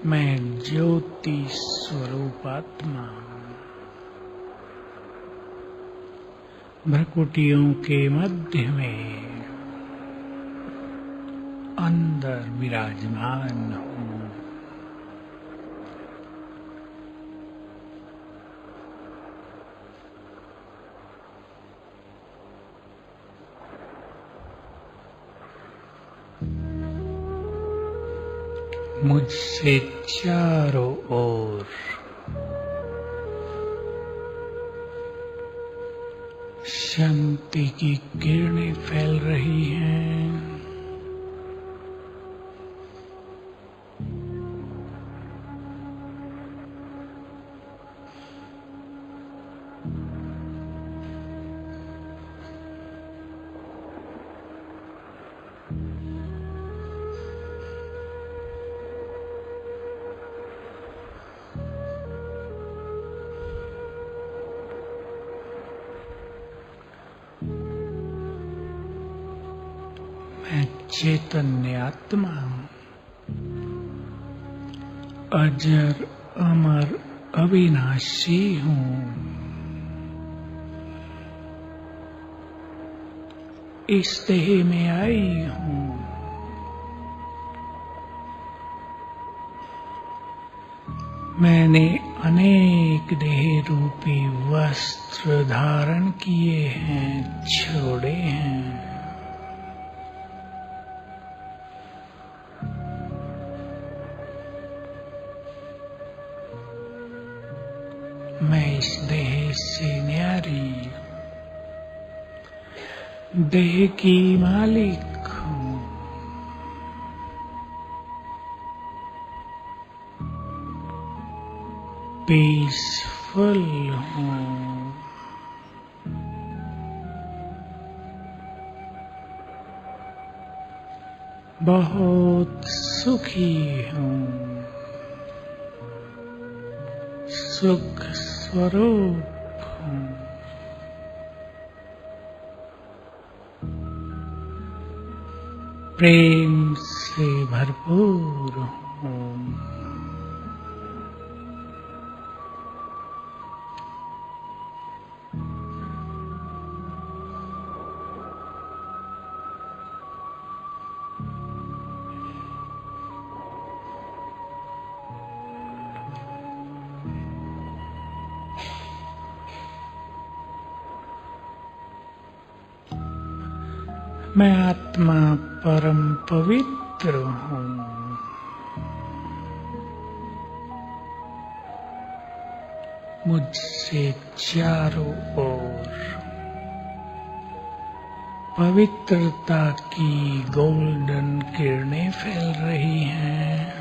मैं ज्योति स्वरूपात्मा भ्रकुटियों के मध्य में अंदर विराजमान हूँ। मुझसे चारों ओर शांति की किरणें फैल रही हैं। मैं चैतन्य आत्मा हूँ, अजर अमर अविनाशी हूँ। इस देह में आई हूँ। मैंने अनेक देह रूपी वस्त्र धारण किए हैं, छोड़े हैं। मैं इस देह से न्यारी देह की मालिक हूँ। पीसफुल हूँ। बहुत सुखी हूँ। सुख स्वरूप हूँ। प्रेम से भरपूर हूँ। मैं आत्मा परम पवित्र हूँ। मुझसे चारों ओर पवित्रता की गोल्डन किरणें फैल रही हैं।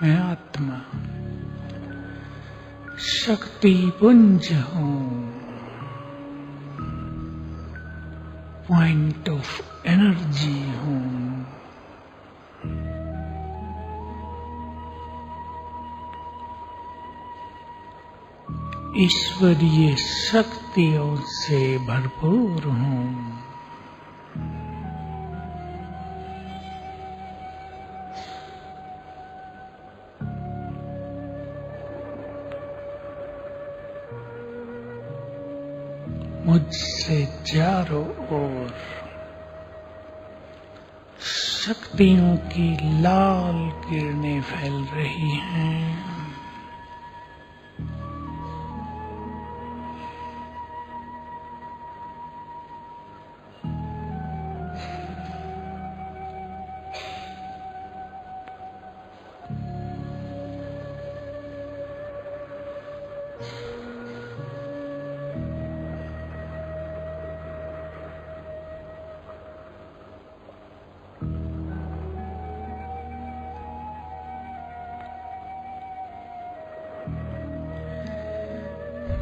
मैं आत्मा शक्ति पुंज हूँ। पॉइंट ऑफ एनर्जी हूँ। ईश्वरीय शक्तियों से भरपूर हूँ। मुझसे चारों ओर शक्तियों की लाल किरणें फैल रही हैं।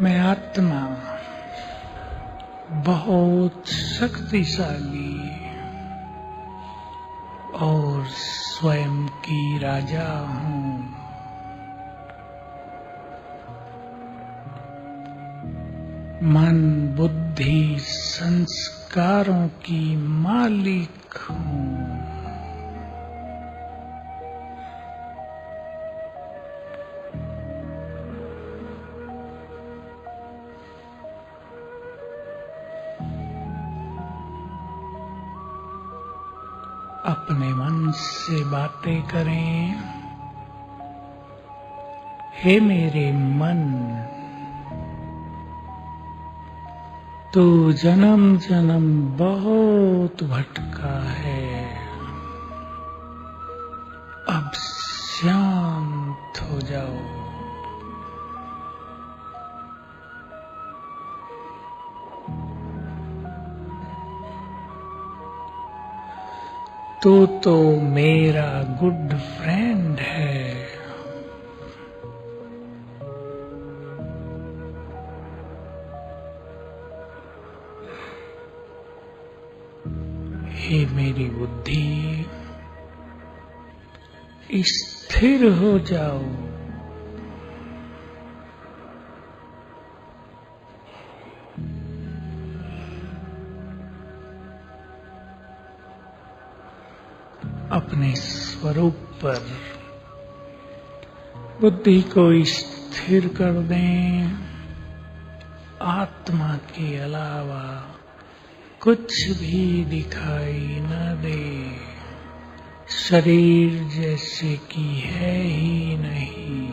मैं आत्मा बहुत शक्तिशाली और स्वयं की राजा हूँ। मन बुद्धि संस्कारों की मालिक हूँ। अपने मन से बातें करें। हे मेरे मन, तू जन्म जन्म बहुत भटका है, अब शांत हो जाओ। तू तो मेरा गुड फ्रेंड है। हे मेरी बुद्धि, स्थिर हो जाओ। अपने स्वरूप पर बुद्धि को स्थिर कर दें। आत्मा के अलावा कुछ भी दिखाई न दे। शरीर जैसे कि है ही नहीं,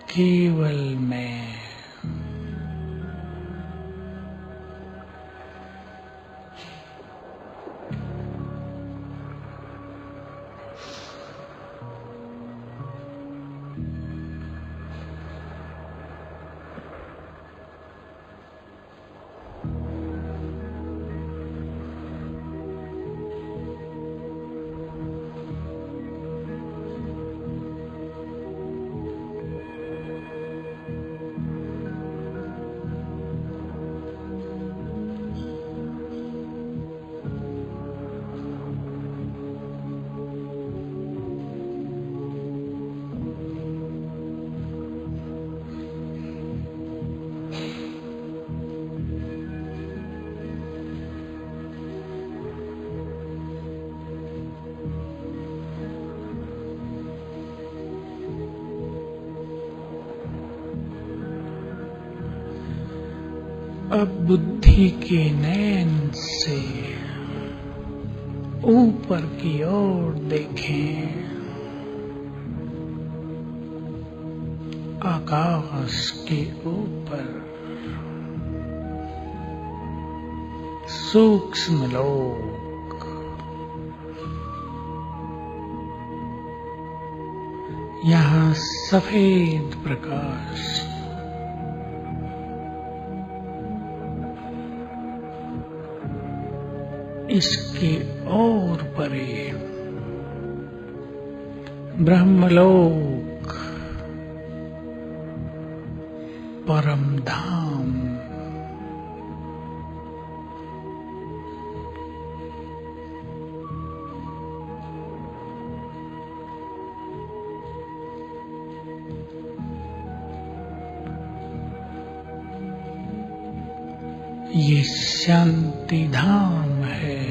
केवल मैं। अब बुद्धि के नयन से ऊपर की ओर देखें। आकाश के ऊपर सूक्ष्म लोक, यहाँ सफेद प्रकाश इसके और परे ब्रह्मलोक, परम धाम, ये शांति धाम है।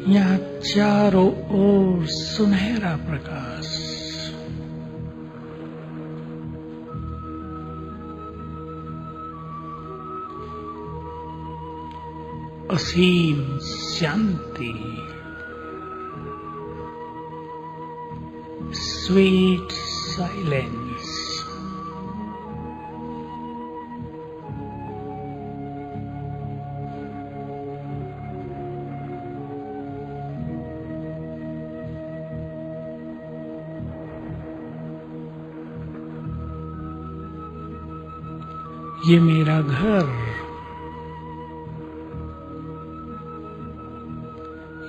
यहाँ चारों ओर सुनहरा प्रकाश, असीम शांति, स्वीट साइलेंस, ये मेरा घर,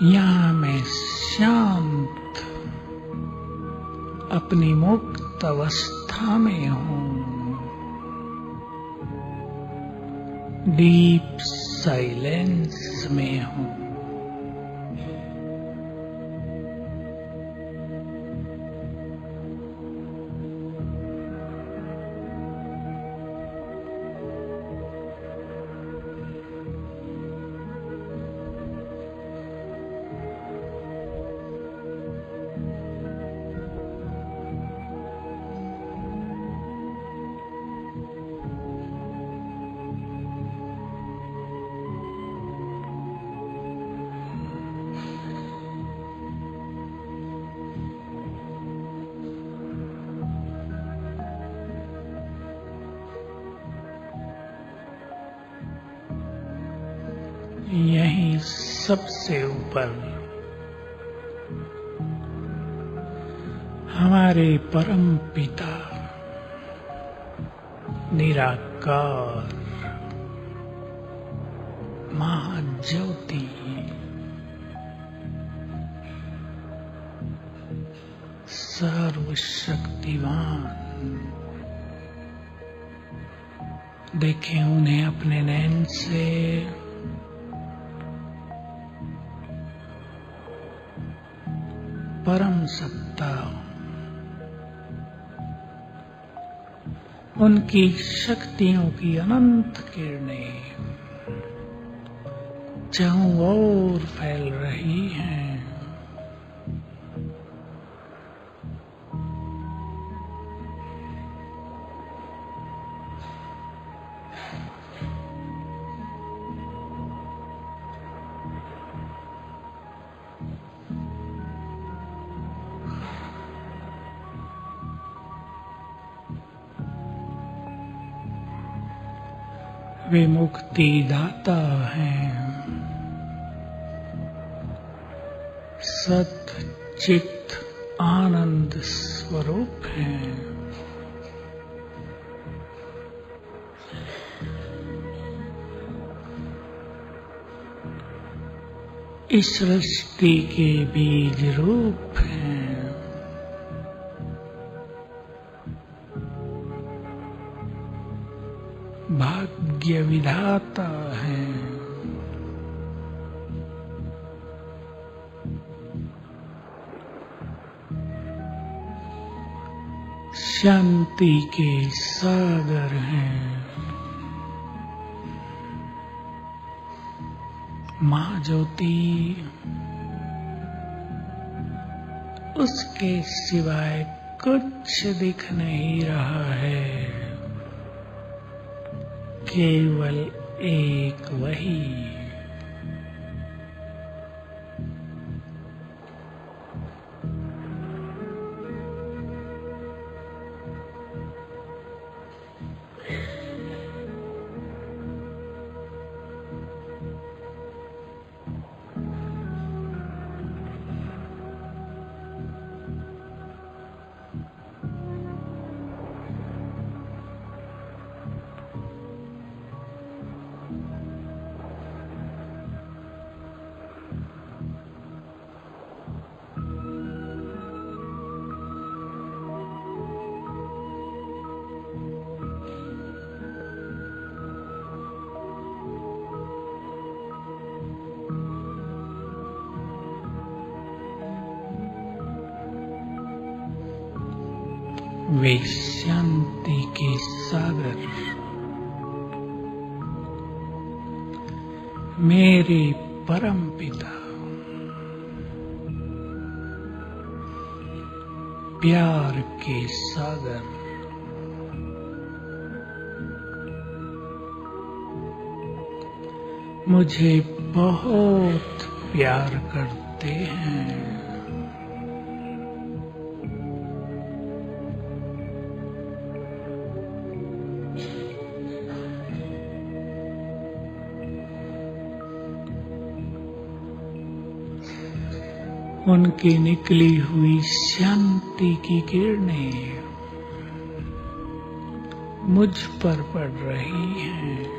यहाँ मैं शांत अपनी मुक्त शांत अवस्था में हूँ, डीप साइलेंस में हूँ। यहीं सबसे ऊपर हमारे परम पिता निराकार महाज्योति सर्वशक्तिवान, देखें उन्हें अपने नैन से। परम सत्ता, उनकी शक्तियों की अनंत किरणें चारों ओर फैल रही हैं। वे मुक्ति दाता हैं, सत चित आनंद स्वरूप हैं। इस सृष्टि के बीज रूप हैं। भाग्य विधाता हैं। शांति के सागर हैं। माँ ज्योति, उसके सिवाय कुछ दिख नहीं रहा है, केवल एक वही। वे शांति के सागर, मेरे परम पिता, प्यार के सागर, मुझे बहुत प्यार करते हैं। उनकी निकली हुई शांति की किरणें मुझ पर पड़ रही हैं।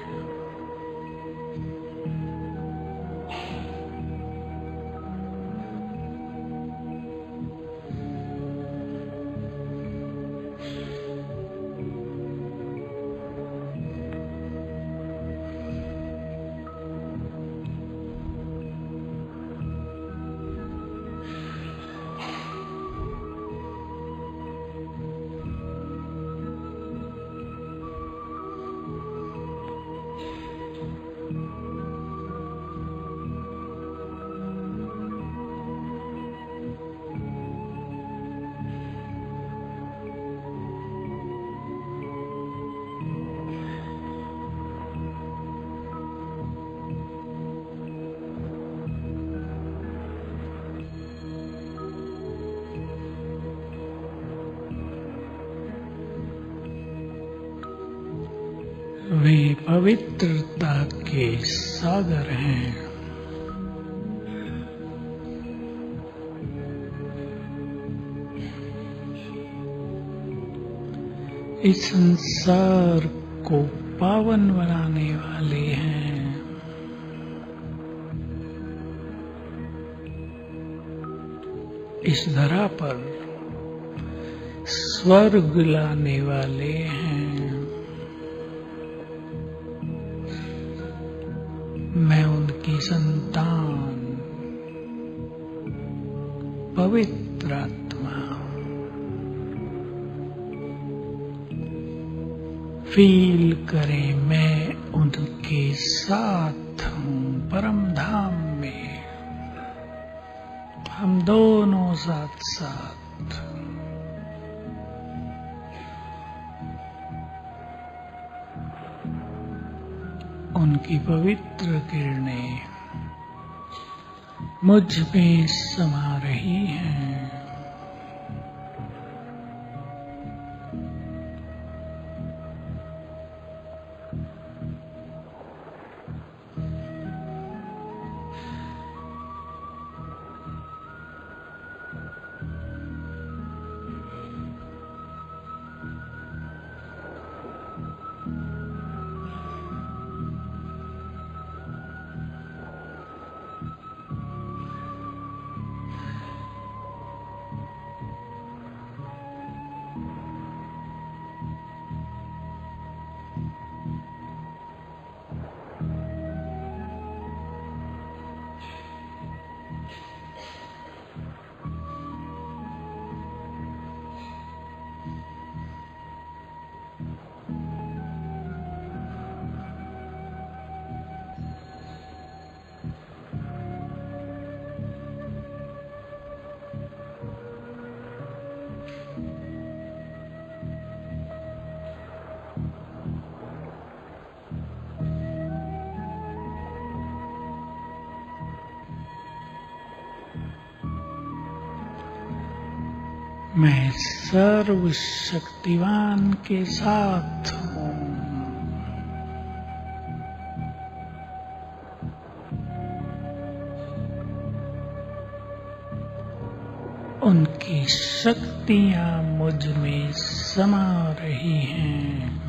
वे पवित्रता के सागर हैं। इस संसार को पावन बनाने वाले हैं। इस धरा पर स्वर्ग लाने वाले हैं। मैं उनकी संतान, पवित्र आत्मा। फील करें मैं उनके साथ हूँ परम धाम में। हम दोनों साथ साथ। उनकी पवित्र किरणें मुझ में समा रही हैं। मैं सर्वशक्तिवान के साथ हूँ। उनकी शक्तियाँ मुझ में समा रही हैं।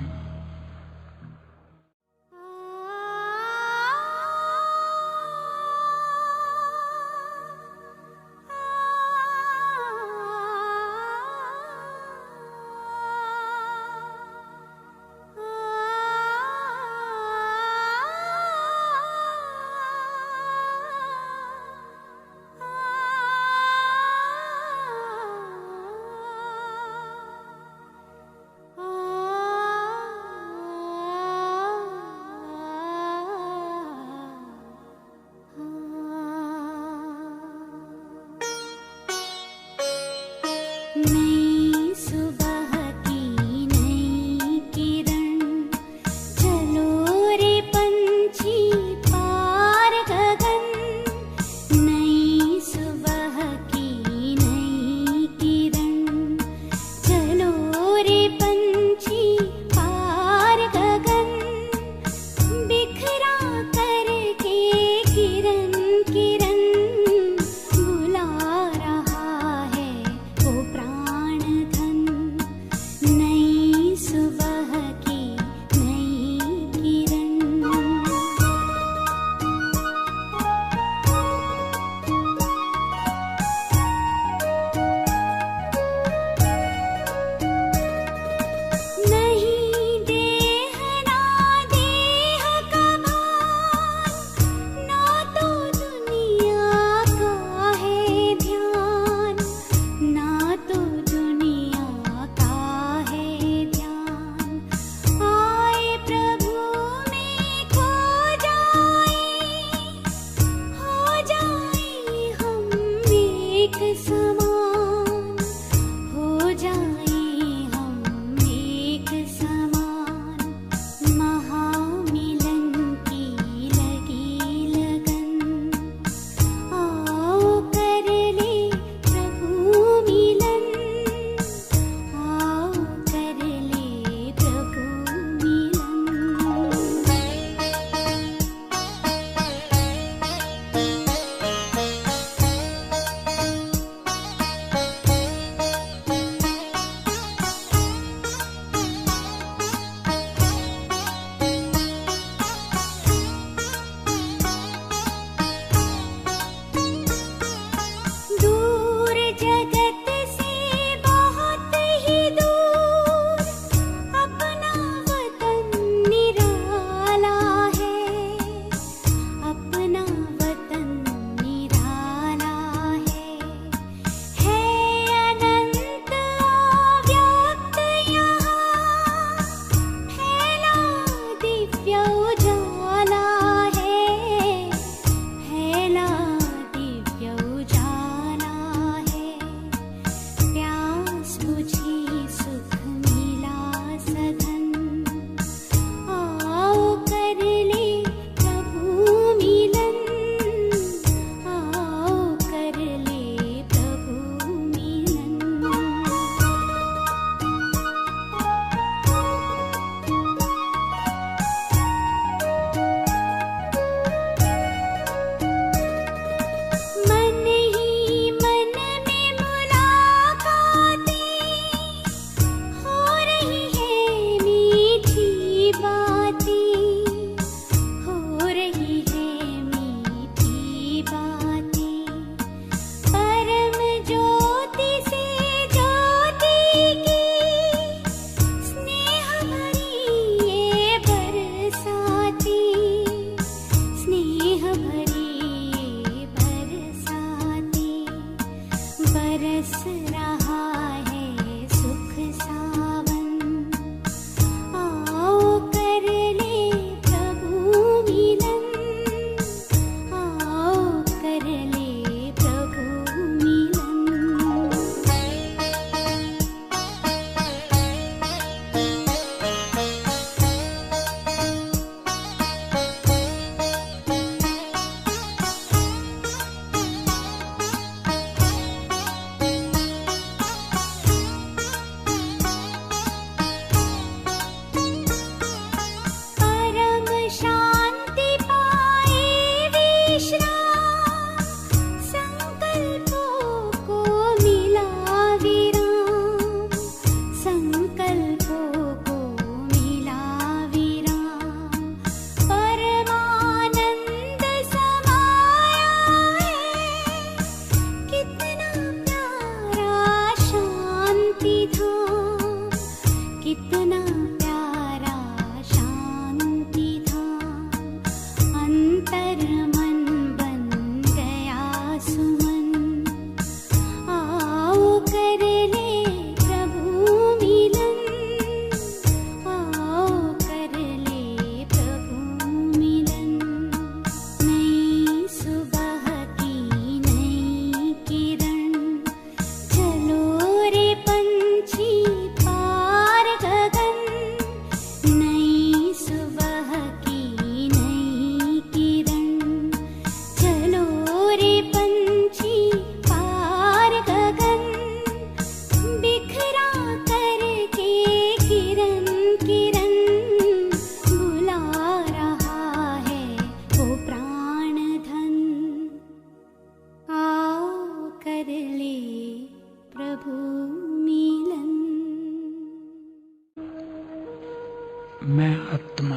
मैं आत्मा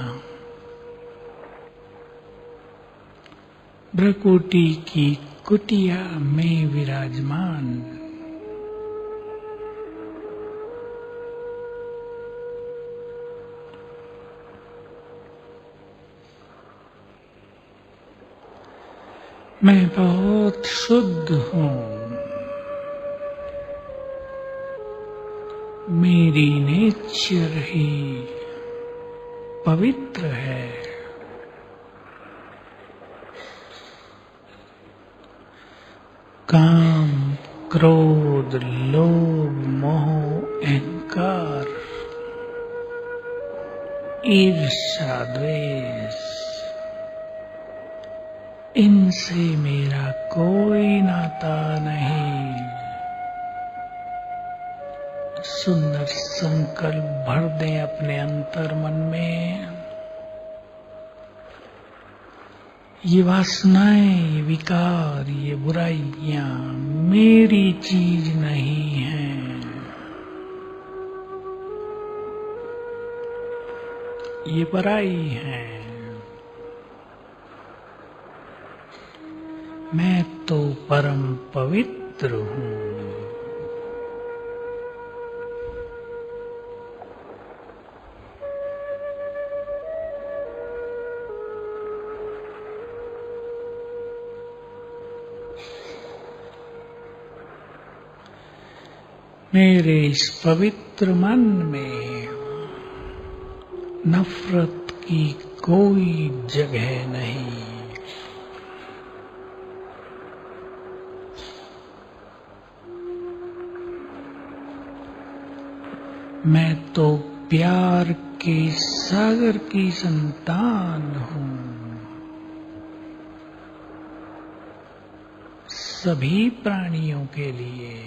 भ्रकुटी की कुटिया में विराजमान, मैं बहुत शुद्ध हूँ। मेरी नेचर ही पवित्र है। काम, क्रोध, लोभ, मोह, अहंकार, ईर्ष्या, द्वेष, इनसे मेरा कोई नाता नहीं। सुंदर संकल्प भर दें अपने अंतर मन में। ये वासनाएं, ये विकार, ये बुराइयां मेरी चीज नहीं हैं। ये पराई हैं। मैं तो परम पवित्र हूँ। मेरे इस पवित्र मन में नफरत की कोई जगह नहीं। मैं तो प्यार के सागर की संतान हूँ। सभी प्राणियों के लिए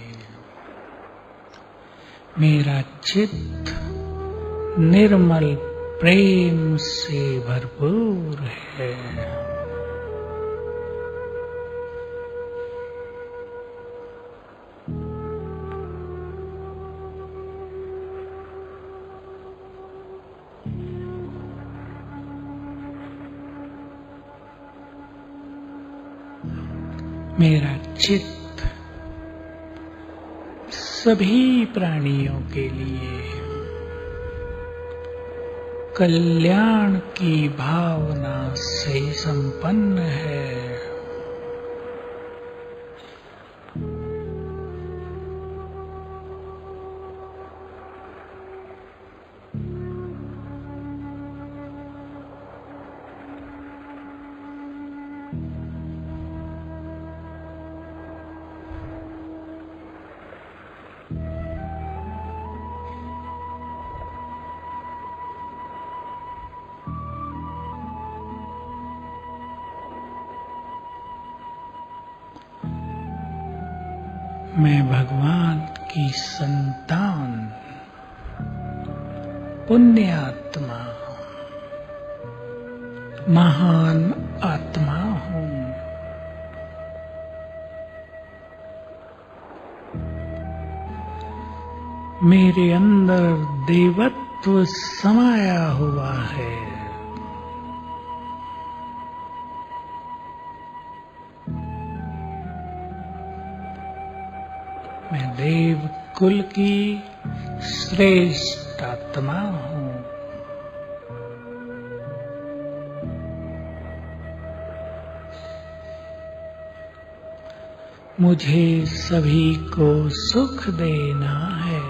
मेरा चित्त निर्मल प्रेम से भरपूर है। मेरा चित्त सभी प्राणियों के लिए कल्याण की भावना से संपन्न है। मैं भगवान की संतान, पुण्य आत्मा, महान आत्मा हूँ। मेरे अंदर देवत्व समाया हुआ है। मैं देव कुल की श्रेष्ठ आत्मा हूँ। मुझे सभी को सुख देना है।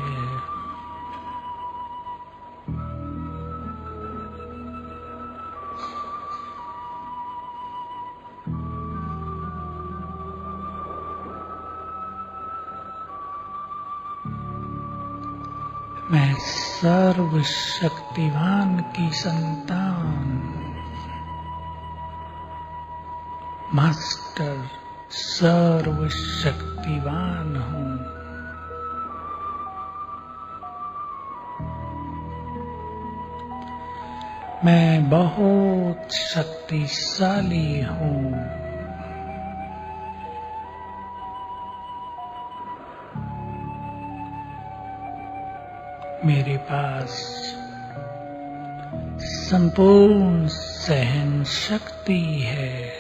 मैं सर्वशक्तिवान की संतान, मास्टर सर्वशक्तिवान हूँ। मैं बहुत शक्तिशाली हूँ। मेरे पास संपूर्ण सहन शक्ति है।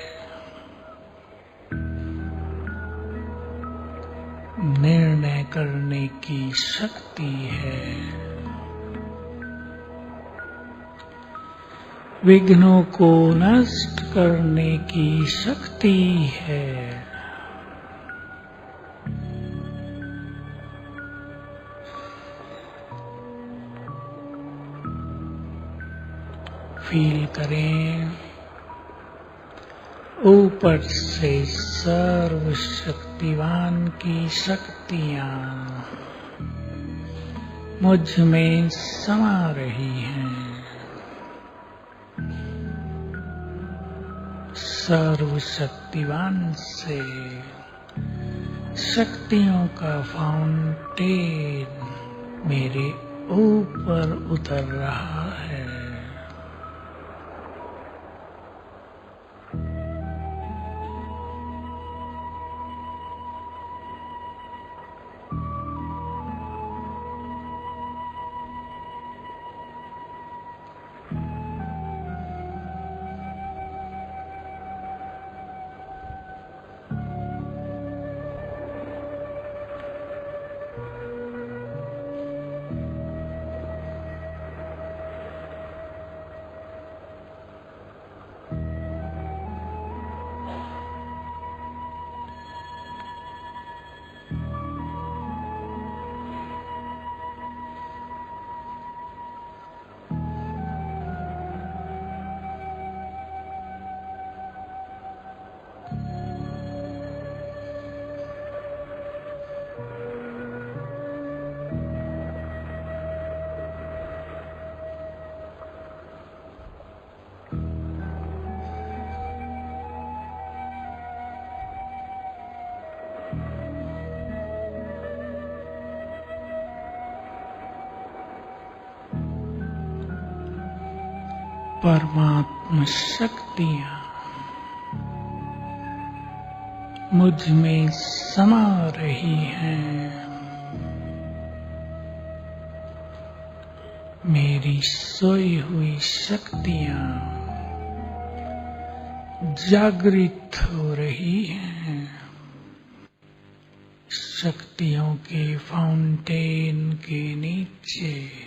निर्णय करने की शक्ति है। विघ्नों को नष्ट करने की शक्ति है। फील करें ऊपर से सर्वशक्तिवान की शक्तियां मुझ में समा रही हैं। सर्वशक्तिवान से शक्तियों का फाउंटेन मेरे ऊपर उतर रहा है। परमात्मा शक्तियां मुझ में समा रही हैं। मेरी सोई हुई शक्तियां जागृत हो रही हैं। शक्तियों के फाउंटेन के नीचे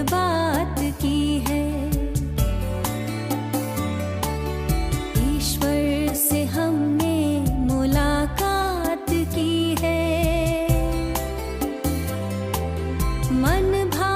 बात की है। ईश्वर से हमने मुलाकात की है। मन भाव